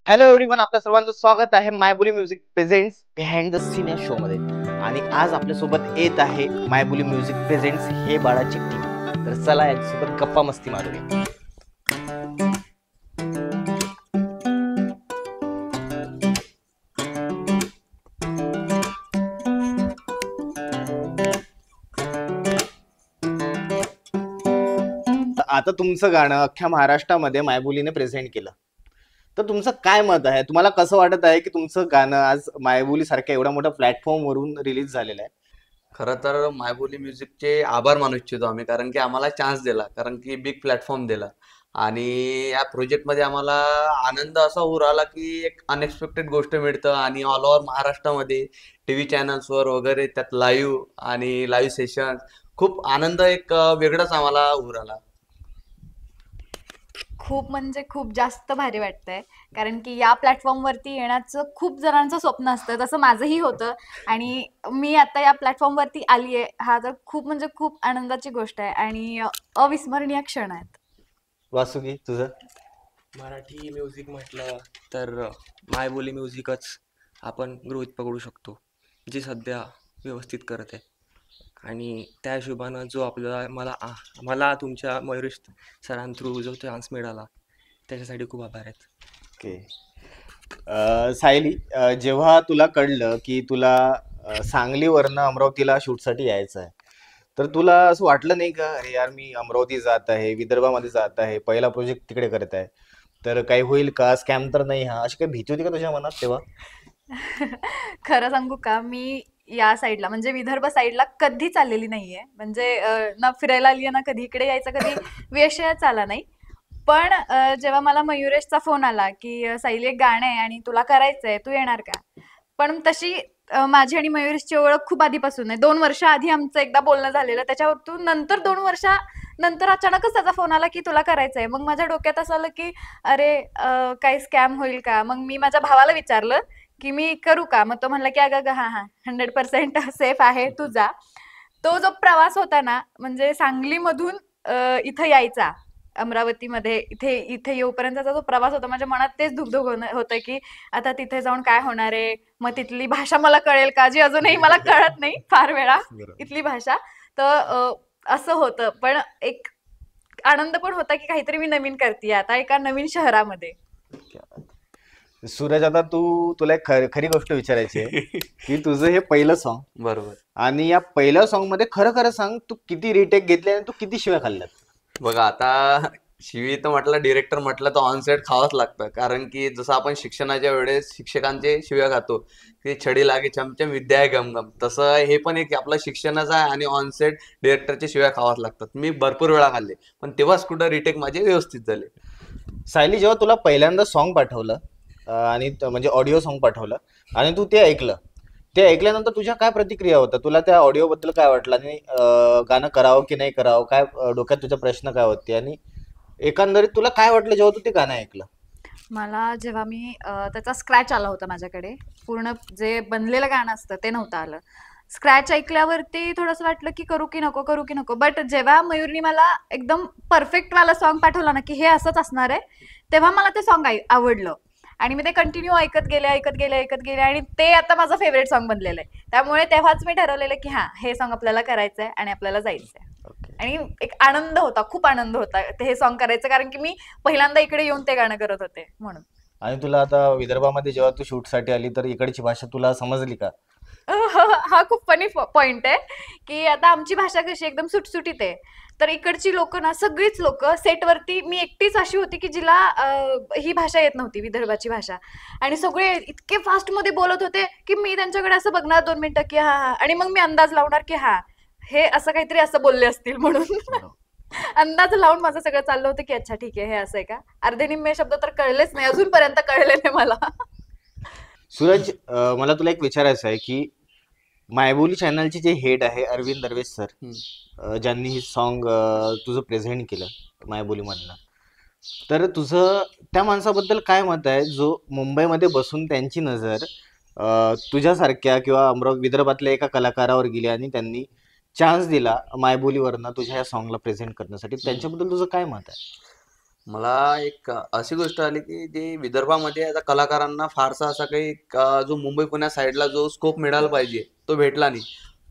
Hello everyone, आपल्या सर्वांचं स्वागत आहे Maayboli Music presents behind the scene या शो मध्ये. आणि आज आपल्यासोबत येत आहे मायबोली म्युझिक प्रेझेंट्स हे बाळाची टीम. तर चला यांच्यासोबत गप्पा मस्ती मारूया. आता तुमचं गाणं अख्ख्या महाराष्ट्रामध्ये मायबोलीने प्रेझेंट केलं, तर तुमचं काय मत आहे? तुम्हाला कसं वाटत आहे की तुमचं गाणं आज मायबोली सारख्या एवढ्या मोठ्या प्लॅटफॉर्म वरून रिलीज झालेलं आहे? खरं तर मायबोली म्युझिकचे आभार मानू इच्छितो आम्ही, कारण की आम्हाला चान्स दिला, कारण की बिग प्लॅटफॉर्म दिला. आणि या प्रोजेक्टमध्ये आम्हाला आनंद असा होऊ राहिला की एक अनएक्सपेक्टेड गोष्ट मिळतं आणि ऑल ओव्हर महाराष्ट्रामध्ये टीव्ही चॅनल्सवर वगैरे त्यात लाईव्ह आणि लाईव्ह सेशन खूप आनंद एक वेगळाच आम्हाला होऊ राहिला. खूप म्हणजे खूप जास्त भारी वाटतंय. कारण की या प्लॅटफॉर्मवरती येण्याचं खूप जणांचं स्वप्न असतं. तसं माझंही होतं आणि मी आता या प्लॅटफॉर्मवरती आली आहे. हा तर खूप म्हणजे खूप आनंदाची गोष्ट आहे आणि अविस्मरणीय क्षण आहेत. वासुकी तुझं? मराठी म्युझिक म्हटलं तर मायबोली म्युझिकच आपण गृहीत पकडू शकतो, जी सध्या व्यवस्थित करत आहे. आणि त्या हिशोबानं जो आपल्याला मला तुमच्या मयुरेश सरांथ्रू जो चान्स मिळाला त्याच्यासाठी खूप आभार आहेत. ओके. सायली, जेव्हा तुला कळलं की तुला सांगलीवरनं अमरावतीला शूटसाठी यायचं आहे, तर तुला असं वाटलं नाही का, अरे यार मी अमरावती जात आहे, विदर्भामध्ये जात आहे, पहिला प्रोजेक्ट तिकडे करत आहे, तर काही होईल का, स्कॅम तर नाही हा, अशी काही भीती होती का तुझ्या मनात तेव्हा? खरं सांगू का, मी या साईडला म्हणजे विदर्भ साईडला कधीच आलेली नाहीये. म्हणजे ना फिरायला आली ना कधी इकडे यायचा कधी विषयच आला नाही. पण जेव्हा मला मयुरेशचा फोन आला की सायली एक गाणं आहे आणि तुला करायचंय, तू येणार का? पण तशी माझी आणि मयुरेशची ओळख खूप आधीपासून आहे. 2 वर्ष आधी आमचं एकदा बोलणं झालेलं. त्याच्यावरतून नंतर 2 वर्षानंतर अचानकच त्याचा फोन आला की तुला करायचंय. मग माझ्या डोक्यात असं आलं की अरे काही स्कॅम होईल का? मग मी माझ्या भावाला विचारलं की मी करू का? मग तो म्हणला की "अगं, अगं, हां, हां, 100% सेफ आहे, तू जा." तो जो प्रवास होता ना, म्हणजे सांगलीमधून इथं यायचा, अमरावतीमध्ये इथे इथे येऊपर्यंतचा जो प्रवास होता, माझ्या मनात तेच धुक-धुक होतं की आता तिथे जाऊन काय होणार आहे? मग तिथली भाषा मला कळेल का? जी अजूनही मला कळत नाही फार वेळा, बरोबर. इथली भाषा. तर असं होतं. पण एक आनंद पण होता की काहीतरी मी नवीन करतीये आता एका नवीन शहरामध्ये. सूरज, आता तुला एक खरी गोष्ट विचारायची आहे की तुझं हे पहिलं सॉन्ग, बरोबर. आणि या पहिल्या सॉन्ग मध्ये खरं खरं सांग, तू किती रिटेक घेतले आणि तू किती शिव्या खाल्ल्यात? बघा आता, शिवी तर म्हटलं, डिरेक्टर म्हटलं तर ऑनसेट खावंच लागतं, कारण की जसं आपण शिक्षणाच्या वेळेस शिक्षकांचे शिव्या खातो की छडी लागे चमचम विद्या आहे गमगम, तसं हे पण एक आपलं शिक्षणाचं आहे आणि ऑनसेट डिरेक्टरचे शिव्या खावाच लागतात. मी भरपूर वेळा खाल्ले, पण तेव्हाच कुठं रिटेक माझे व्यवस्थित झाले. सायली, जेव्हा तुला पहिल्यांदा सॉन्ग पाठवलं, आणि म्हणजे ऑडिओ सॉन्ग पाठवलं आणि तू ते ऐकलं, ते ऐकल्यानंतर तुझ्या काय प्रतिक्रिया होत्या? तुला त्या ऑडिओ बद्दल काय वाटलं, आणि गाणं करावं की नाही करावं, काय डोक्यात तुझा प्रश्न काय होते, आणि एकंदरीत तुला काय वाटलं जेव्हा तू ते गाणं ऐकलं? मला जेव्हा मी त्याचा स्क्रॅच आला होता माझ्याकडे, पूर्ण जे बनलेलं गाणं असतं ते नव्हतं आलं. स्क्रॅच ऐकल्यावरती थोडंसं वाटलं की करू की नको, करू की नको. बट जेव्हा मयूरनी मला एकदम परफेक्ट वाला सॉन्ग पाठवला ना, की हे असंच असणार आहे, तेव्हा मला ते सॉन्ग आवडलं. आणि मी ते कंटिन्यू ऐकत गेले, ऐकत गेले, ऐकत गेले आणि ते आता माझं फेव्हरेट सॉन्ग बनलेलं आहे. त्यामुळे तेव्हाच मी ठरवलेलं की हां, हे सॉन्ग आपल्याला करायचंय आणि आपल्याला जायचंय. ओके. आणि एक आनंद होता, खूप आनंद होता ते हे सॉन्ग करायचं, कारण की मी पहिल्यांदा इकडे येऊन ते गाणं करत होते म्हणून. आणि तुला आता विदर्भामध्ये जेव्हा तू शूटसाठी आली, तर इकडची भाषा तुला समजली का? हा खूप फनी पॉइंट आहे की आता आमची भाषा कशी एकदम सुटसुटीत आहे. तर इकडची लोक ना, सगळीच लोक सेटवरती, मी एकटीच अशी होती की जिला ही भाषा येत नव्हती, विदर्भाची भाषा. आणि सगळे इतके फास्ट मध्ये बोलत होते की मी त्यांच्याकडे असं बघणार 2 मिनिटं की हा हा, आणि मग मी अंदाज लावणार की हा, हे असं काहीतरी असं बोलले असतील म्हणून. अंदाज लावून माझं सगळं चाललं होतं की अच्छा ठीक आहे, हे असं आहे का. अर्धे निम्मे शब्द तर कळलेच नाही, अजूनपर्यंत कळले नाही मला. सूरज, मला तुला एक विचारायचं आहे की मायबोली चॅनलचे जे हेड आहे अरविंद दरवेश सर, हम्म. ज्यांनी हे सॉन्ग तुझं प्रेझेंट केलं मायबोलीमधनं, तर तुझं त्या माणसाबद्दल काय मत आहे, जो मुंबईमध्ये बसून त्यांची नजर तुझ्यासारख्या किंवा विदर्भातल्या एका कलाकारावर गेली आणि त्यांनी चान्स दिला मायबोलीवरनं तुझ्या या सॉन्गला प्रेझेंट करण्यासाठी? त्यांच्याबद्दल तुझं काय मत आहे? मला एक अशी गोष्ट आली की जे विदर्भामध्ये आता कलाकारांना फारसा असा काही जो मुंबई पुण्या साईडला जो स्कोप मिळाला पाहिजे तो भेटला नाही.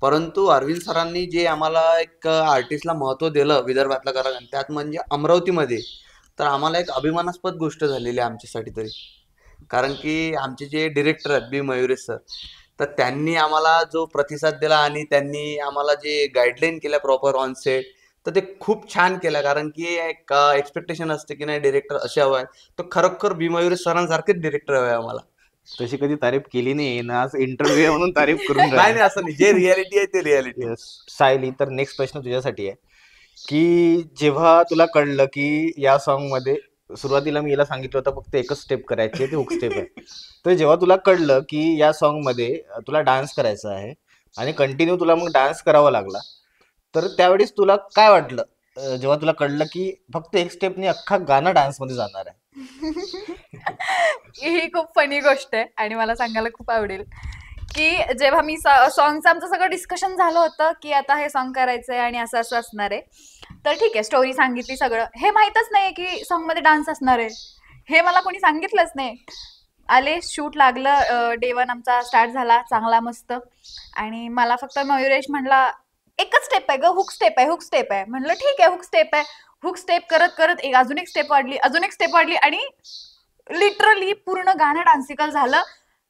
परंतु अरविंद सरांनी जे आम्हाला एक आर्टिस्टला महत्त्व दिलं विदर्भातल्या कलाकारांना, त्यात म्हणजे अमरावतीमध्ये, तर आम्हाला एक अभिमानास्पद गोष्ट झालेली आहे आमच्यासाठी तरी. कारण की आमचे जे डिरेक्टर आहेत बी मयुरेश सर, तर त्यांनी आम्हाला जो प्रतिसाद दिला आणि त्यांनी आम्हाला जे गाईडलाईन केल्या प्रॉपर ऑन सेट, तर ते खूप छान केलं. कारण की एक एक्सपेक्टेशन असते की नाही डिरेक्टर असे हवा आहे, तर खरोखर बी मयुरेश सरांसारखेच डिरेक्टर हवे आम्हाला. तशी कधी तारीफ केली नाही ना, आज इंटरव्ह्यू म्हणून तारीफ करून नाही राहिली. नाही, असं नाही, जे रियालिटी आहे ते रियालिटी. येस. सायली, तर नेक्स्ट प्रश्न तुझ्यासाठी आहे की जेव्हा तुला कळलं की या सॉन्ग मध्ये सुरुवातीला मी याला सांगितलं होतं फक्त एकच स्टेप करायची आहे, ती हुक स्टेप आहे. तर जेव्हा तुला कळलं की या सॉन्ग मध्ये तुला डान्स करायचा आहे आणि कंटिन्यू तुला मग डान्स करावा लागला, तर त्यावेळेस तुला काय वाटलं जेव्हा तुला कळलं की फक्त एक स्टेपनी अख्खा गाणं डान्स मध्ये जाणार आहे? ही खूप फनी गोष्ट आहे आणि मला सांगायला खूप आवडेल की जेव्हा मी सॉंगचं आमचं सगळं डिस्कशन झालं होतं की आता हे सॉन्ग करायचंय आणि असं असं असणार आहे, तर ठीक आहे स्टोरी सांगितली सगळं. हे माहीतच नाही की सॉन्ग मध्ये डान्स असणार आहे, हे मला कोणी सांगितलंच नाही. आले, शूट लागलं, डे 1 आमचा स्टार्ट झाला चांगला मस्त. आणि मला फक्त मयुरेश म्हणला एकच स्टेप आहे ग, हुक स्टेप आहे, हुक स्टेप आहे. म्हणलं ठीक आहे, हुक स्टेप आहे. हुक स्टेप करत करत अजून एक स्टेप वाढली, अजून एक स्टेप वाढली आणि लिटरली पूर्ण गाणं डान्सिकल झालं.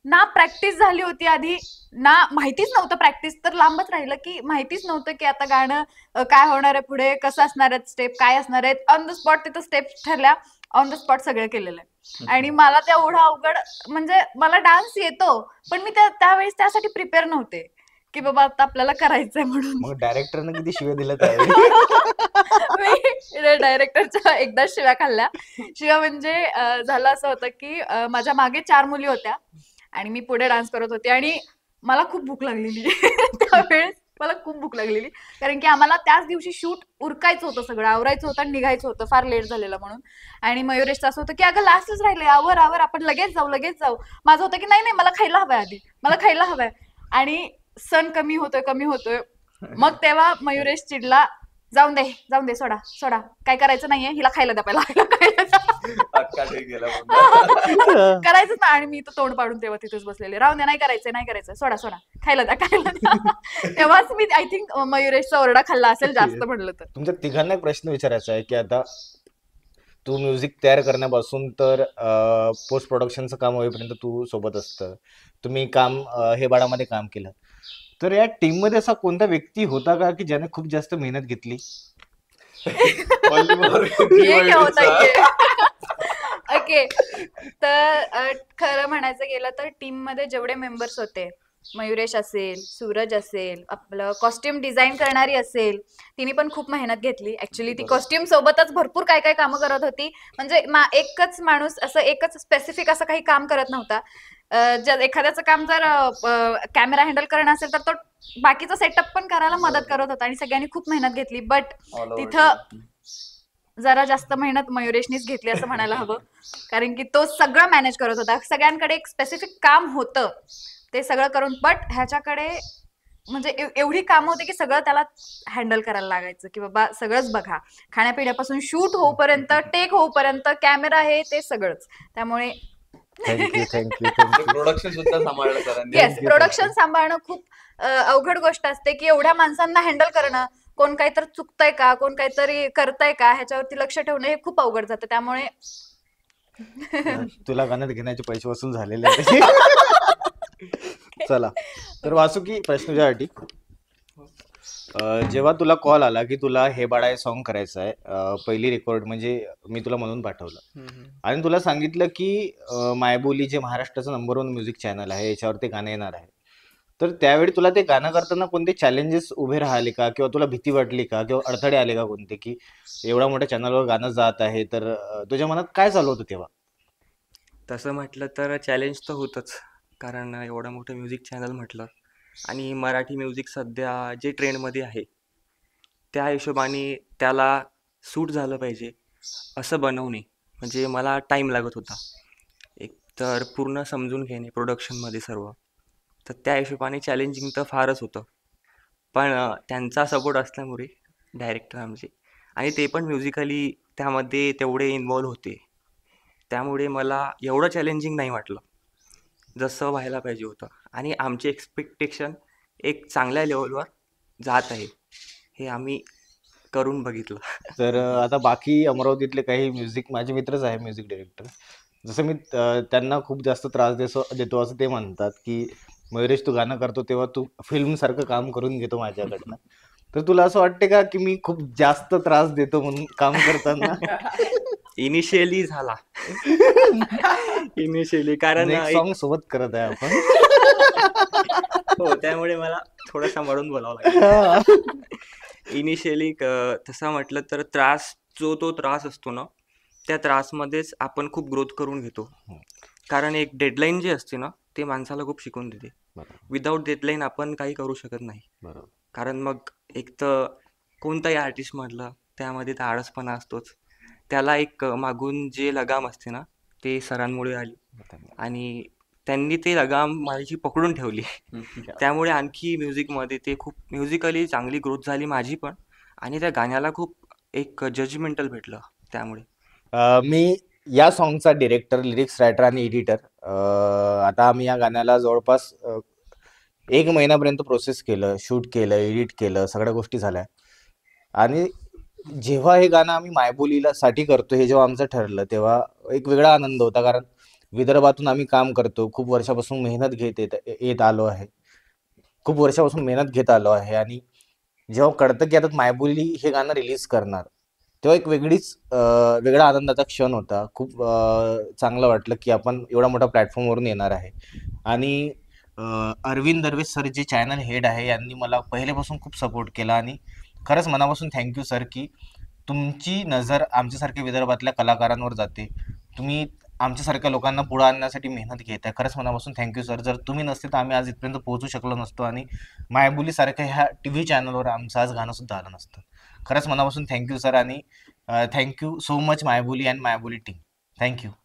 ना प्रॅक्टिस झाली होती आधी, ना माहितीच नव्हतं, प्रॅक्टिस तर लांबच राहिलं की माहितीच नव्हतं की आता गाणं काय होणार आहे पुढे, कसं असणार आहेत स्टेप, काय असणार आहेत. ऑन द स्पॉट तिथं स्टेप ठरल्या, ऑन द स्पॉट सगळं केलेलं आहे. आणि मला तेवढं अवघड, म्हणजे मला डान्स येतो पण मी त्यावेळेस त्यासाठी प्रिपेअर नव्हते की बाबा आता आपल्याला करायचंय म्हणून. मग डायरेक्टरनं किती शिव्या दिल्या त्यावेळी? मी डायरेक्टरच्या एकदा शिव्या खाल्ल्या. शिव्या म्हणजे झालं असं होतं की माझ्या मागे 4 मुली होत्या आणि मी पुढे डान्स करत होते आणि मला खूप भूक लागलेली. त्यावेळेस मला खूप भूक लागलेली कारण की आम्हाला त्याच दिवशी शूट उरकायचं होतं, सगळं आवरायचं होतं आणि निघायचं होतं, फार लेट झालेलं म्हणून. आणि मयुरेशचं असं होतं की अगं लास्टच राहिले, आवर आवर, आपण लगेच जाऊ लगेच जाऊ. माझं होतं की नाही नाही, मला खायला हवंय आधी, मला खायला हवंय. आणि सण कमी होतोय कमी होतोय. मग तेव्हा मयुरेश चिडला, जाऊन दे, सोडा सोडा, काय करायचं नाहीये, हिला खायला द्या पहिला, हिला खायला द्या. अख्खा डे गेला पूर्ण. करायचंच ना. आणि मी तर तोंड पाडून तेव्हा तिथेच बसलेले, राहून द्या, नाही करायचंय नाही करायचं, सोडा सोडा, खायला द्या खायला द्या. तेव्हाच मी आय थिंक मयुरेशचा ओरडा खाल्ला असेल जास्त म्हणलं तर. तुमच्या तिघांना एक प्रश्न विचारायचा आहे की आता तू म्युझिक तयार करण्यापासून तर पोस्ट प्रोडक्शनचं काम होईपर्यंत तू सोबत असतं, तुम्ही काम हे बाडामध्ये काम केलं, तर या टीम मध्ये असा कोणता व्यक्ती होता का की ज्याने खूप जास्त मेहनत घेतली? ये क्या होता है? ओके, तर खरं म्हणायचं गेलं तर टीम मध्ये जेवढे मेंबर्स होते, मयुरेश असेल, सूरज असेल, आपलं कॉस्ट्युम डिझाईन करणारी असेल, तिने पण खूप मेहनत घेतली. ऍक्च्युली ती कॉस्ट्युम सोबतच भरपूर काय काय कामं करत होती. म्हणजे एकच माणूस असं एकच स्पेसिफिक असं काही काम करत नव्हता. जर एखाद्याचं काम जर कॅमेरा हँडल करणं असेल तर तो बाकीचं सेटअप पण करायला मदत करत होता आणि सगळ्यांनी खूप मेहनत घेतली. बट तिथं जरा जास्त मेहनत मयुरेशनीच घेतली असं म्हणायला हवं, कारण की तो सगळं मॅनेज करत होता. सगळ्यांकडे एक स्पेसिफिक काम होतं, ते सगळं करून. बट ह्याच्याकडे म्हणजे एवढी कामं होती की सगळं त्याला हँडल करायला लागायचं की बाबा सगळंच बघा, खाण्यापिण्यापासून शूट होऊपर्यंत, टेक होऊपर्यंत, कॅमेरा हे ते सगळंच. त्यामुळे थँक्यू थँक्यू थँक्यू. प्रोडक्शन सुद्धा सांभाळलं सरांनी. Yes, Thank you, production thank you. सांभाळणं खूप अवघड गोष्ट असते की एवढ्या माणसांना हँडल करणं, कोण काहीतरी चुकतंय का, कोण काहीतरी करतंय का, ह्याच्यावरती लक्ष ठेवणं हे खूप अवघड जातं. त्यामुळे तुला गाण्यात घेण्याचे पैसे वसूल झालेले आहेत. चला, तर वासुकी, प्रश्न तुझ्यासाठी. जेव्हा तुला कॉल आला की तुला हे बाळा हे सॉन्ग करायचं आहे, पहिली रेकॉर्ड म्हणजे मी तुला म्हणून पाठवलं आणि तुला सांगितलं की मायबोली जे महाराष्ट्राचं नंबर 1 म्युझिक चॅनल आहे याच्यावर ते गाणं येणार आहे, तर त्यावेळी तुला ते गाणं करताना कोणते चॅलेंजेस उभे राहिले का, किंवा तुला भीती वाटली का, किंवा अडथळे आले का कोणते, की एवढ्या मोठ्या चॅनलवर गाणं जात आहे, तर तुझ्या मनात काय चालू होतं तेव्हा? तसं म्हटलं तर चॅलेंज तर होतंच, कारण एवढं मोठं म्युझिक चॅनल म्हटलं आणि मराठी म्युझिक सध्या जे ट्रेंडमध्ये आहे त्या हिशोबाने त्याला सूट झालं पाहिजे असं बनवणे म्हणजे मला टाईम लागत होता. एक तर पूर्ण समजून घेणे प्रोडक्शनमध्ये सर्व, तर त्या हिशोबाने चॅलेंजिंग तर फारच होतं. पण त्यांचा सपोर्ट असल्यामुळे डायरेक्टर आमचे, आणि ते पण म्युझिकली त्यामध्ये तेवढे इन्व्हॉल्व होते. त्यामुळे मला एवढं चॅलेंजिंग नाही वाटलं, जसं व्हायला पाहिजे होतं. आणि आमचे एक्सपेक्टेशन एक चांगल्या लेव्हलवर जात आहे, हे आम्ही करून बघितलं. तर आता बाकी अमरावतीतले काही म्युझिक माझे मित्रच आहे म्युझिक डायरेक्टर. जसं मी त्यांना खूप जास्त त्रास देतो असं ते म्हणतात, की मयुरेश तू गाणं करतो तेव्हा तू फिल्मसारखं काम करून घेतो माझ्याकडनं. तर तुला असं वाटते का, की मी खूप जास्त त्रास देतो म्हणून काम करताना? इनिशियली झाला. इनिशियली कारण नेक्स्ट एक सॉन्ग सोबत करत आहे आपण. हो, त्यामुळे मला थोडं सांभाळून बोलावं लागेल. इनिशियली तसं म्हटलं तर तो त्रास असतो ना, त्या त्रासमध्येच आपण खूप ग्रोथ करून घेतो. हं. कारण एक डेडलाईन जी असते ना, ते माणसाला खूप शिकवून देते. बरोबर, विदाऊट डेडलाईन आपण काही करू शकत नाही. बरोबर. कारण मग एक तर कोणताही आर्टिस्ट म्हटलं, त्यामध्ये तर आळसपणा असतोच. त्याला एक मागून जे लगाम असते ना, ते सरांमुळे आली आणि त्यांनी ते लगाम माझी पकडून ठेवली. त्यामुळे आणखी म्युझिकमध्ये ते खूप म्युझिकली चांगली ग्रोथ झाली माझी पण, आणि त्या गाण्याला खूप एक जजमेंटल भेटलं त्यामुळे. मी या सॉन्गचा डिरेक्टर, लिरिक्स रायटर आणि एडिटर. आता आम्ही या गाण्याला जवळपास 1 महिन्यापर्यंत प्रोसेस केलं, शूट केलं, एडिट केलं, सगळ्या गोष्टी झाल्या. आणि जेव्हा हे गाणं आम्ही मायबोलीला साठी करतो हे जेव्हा आमचं ठरलं, तेव्हा एक वेगळा आनंद होता. कारण विदर्भातून आम्ही काम करतो, खूप वर्षापासून मेहनत येत आलो आहे. खूप वर्षापासून मेहनत घेत आलो आहे आणि जेव्हा कळतं की आता मायबोली हे गाणं रिलीज करणार, तेव्हा एक वेगळा आनंदाचा क्षण होता. खूप चांगलं वाटलं की आपण एवढा मोठा प्लॅटफॉर्मवरून येणार आहे. आणि अरविंद दरवेश सर जे चॅनल हेड आहे, यांनी मला पहिल्यापासून खूप सपोर्ट केला आणि खरंच मनापासून थँक्यू सर, की तुमची नजर आमच्यासारख्या विदर्भातल्या कलाकारांवर जाते. तुम्ही आमच्यासारख्या लोकांना पुढे आणण्यासाठी मेहनत घेत आहे. खरंच मनापासून थँक्यू सर. जर तुम्ही नसते तर आम्ही आज इथपर्यंत पोहोचू शकलो नसतो आणि मायबोलीसारख्या ह्या टीव्ही चॅनलवर आमचं आज गाणं सुद्धा आलं नसतं. खरंच मनापासून थँक्यू सर आणि थँक्यू सो मच मायबोली अँड मायबोली टीम. थँक्यू.